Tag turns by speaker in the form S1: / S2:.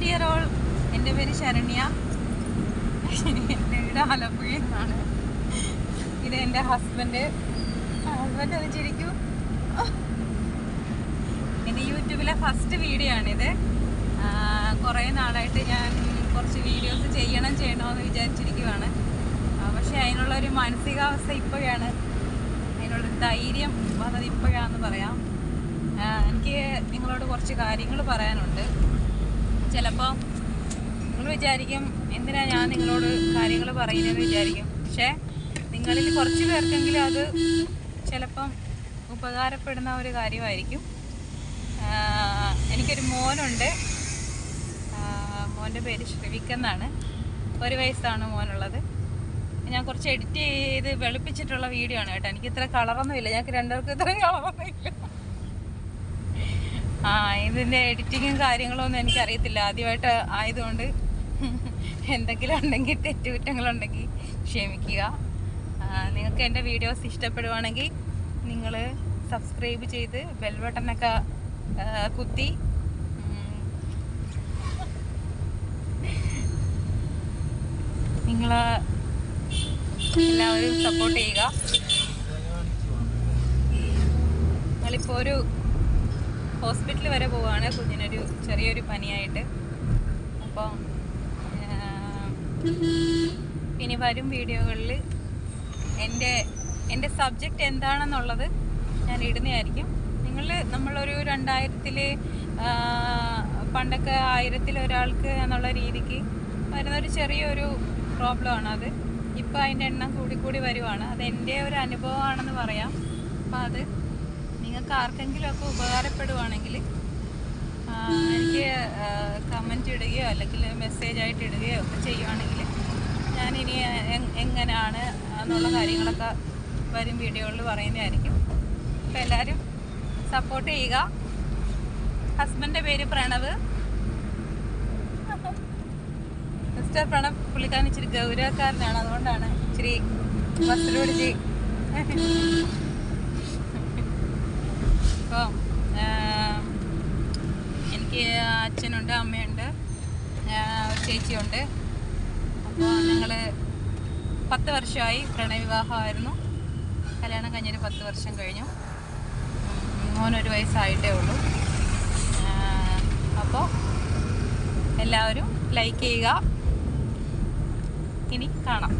S1: Dear all, എൻ്റെ പേര് ശരണ്യ. എൻ്റെ വീട് ആലപ്പുഴയിൽ നിന്നാണ്. ഇത് എൻ്റെ ഹസ്ബൻഡ് അത് ചിരിക്കൂ. എൻ്റെ യൂട്യൂബിലെ ഫസ്റ്റ് വീഡിയോ ആണിത്. കുറേ നാളായിട്ട് ഞാൻ കുറച്ച് വീഡിയോസ് ചെയ്യണമെന്ന് വിചാരിച്ചിരിക്കുവാണ്. പക്ഷേ അതിനുള്ളൊരു മാനസികാവസ്ഥ ഇപ്പോഴാണ്, അതിനുള്ളൊരു ധൈര്യം വന്നത് ഇപ്പോഴാണെന്ന് പറയാം. എനിക്ക് നിങ്ങളോട് കുറച്ച് കാര്യങ്ങൾ പറയാനുണ്ട്. ചിലപ്പോൾ നിങ്ങൾ വിചാരിക്കും എന്തിനാ ഞാൻ നിങ്ങളോട് കാര്യങ്ങൾ പറയുന്നതെന്ന് വിചാരിക്കും. പക്ഷേ നിങ്ങളിൽ കുറച്ച് പേർക്കെങ്കിലും അത് ചിലപ്പം ഉപകാരപ്പെടുന്ന ഒരു കാര്യമായിരിക്കും. എനിക്കൊരു മോനുണ്ട്. മോൻ്റെ പേര് ശ്രവിക്കെന്നാണ്. 1 വയസ്സാണ് മോനുള്ളത്. ഞാൻ കുറച്ച് എഡിറ്റ് ചെയ്ത് വെളുപ്പിച്ചിട്ടുള്ള വീഡിയോ ആണ് കേട്ടോ. എനിക്ക് ഇത്ര കളറൊന്നുമില്ല, ഞങ്ങൾക്ക് രണ്ടുപേർക്കും ഇത്ര കളറൊന്നുമില്ല. ഇതിൻ്റെ എഡിറ്റിങ്ങും കാര്യങ്ങളും ഒന്നും എനിക്കറിയത്തില്ല, ആദ്യമായിട്ട് ആയതുകൊണ്ട് എന്തെങ്കിലും ഉണ്ടെങ്കിൽ തെറ്റുകുറ്റങ്ങളുണ്ടെങ്കിൽ ക്ഷമിക്കുക. നിങ്ങൾക്ക് എൻ്റെ വീഡിയോസ് ഇഷ്ടപ്പെടുവാണെങ്കിൽ നിങ്ങൾ സബ്സ്ക്രൈബ് ചെയ്ത് ബെൽ ബട്ടണൊക്കെ കുത്തി നിങ്ങൾ എല്ലാവരും സപ്പോർട്ട് ചെയ്യുക. ഞങ്ങളിപ്പോൾ ഒരു ഹോസ്പിറ്റൽ വരെ പോവുകയാണ് കുഞ്ഞിനൊരു ചെറിയൊരു പനിയായിട്ട്. അപ്പം ഇനി വരും വീഡിയോകളിൽ എൻ്റെ സബ്ജക്റ്റ് എന്താണെന്നുള്ളത് ഞാൻ ഇടുന്നതായിരിക്കും. നമ്മളൊരു 2000-ൽ പണ്ടൊക്കെ 1000-ൽ ഒരാൾക്ക് എന്നുള്ള രീതിക്ക് വരുന്നൊരു ചെറിയൊരു പ്രോബ്ലമാണ് അത്. ഇപ്പോൾ അതിൻ്റെ എണ്ണം കൂടിക്കൂടി വരുവാണ്. അത് എൻ്റെ ഒരു അനുഭവമാണെന്ന് പറയാം. അപ്പം അത് നിങ്ങൾക്ക് ആർക്കെങ്കിലുമൊക്കെ ഉപകാരപ്പെടുവാണെങ്കിൽ എനിക്ക് കമൻറ്റ് ഇടുകയോ അല്ലെങ്കിൽ മെസ്സേജായിട്ട് ഇടുകയോ ഒക്കെ ചെയ്യുവാണെങ്കിൽ ഞാനിനി എങ്ങനെയാണ് എന്നുള്ള കാര്യങ്ങളൊക്കെ വരും വീഡിയോകളിൽ പറയുന്നതായിരിക്കും. അപ്പോൾ എല്ലാവരും സപ്പോർട്ട് ചെയ്യുക. ഹസ്ബൻഡിൻ്റെ പേര് പ്രണവ്. മിസ്റ്റർ പ്രണവ്. പുള്ളിക്കാരൻ ഇച്ചിരി ഗൗരവക്കാരനാണ്, അതുകൊണ്ടാണ് ഇച്ചിരി ബസ്സിലൂടെ. അപ്പോൾ എനിക്ക് അച്ഛനുണ്ട്, അമ്മയുണ്ട്, ഒരു ചേച്ചിയുണ്ട്. അപ്പോൾ ഞങ്ങൾ 10 വർഷമായി പ്രണയവിവാഹമായിരുന്നു. കല്യാണം കഴിഞ്ഞൊരു 10 വർഷം കഴിഞ്ഞു. മോൻ 1 വയസ്സായിട്ടേ ഉള്ളൂ. അപ്പോൾ എല്ലാവരും ലൈക്ക് ചെയ്യുക. ഇനി കാണാം.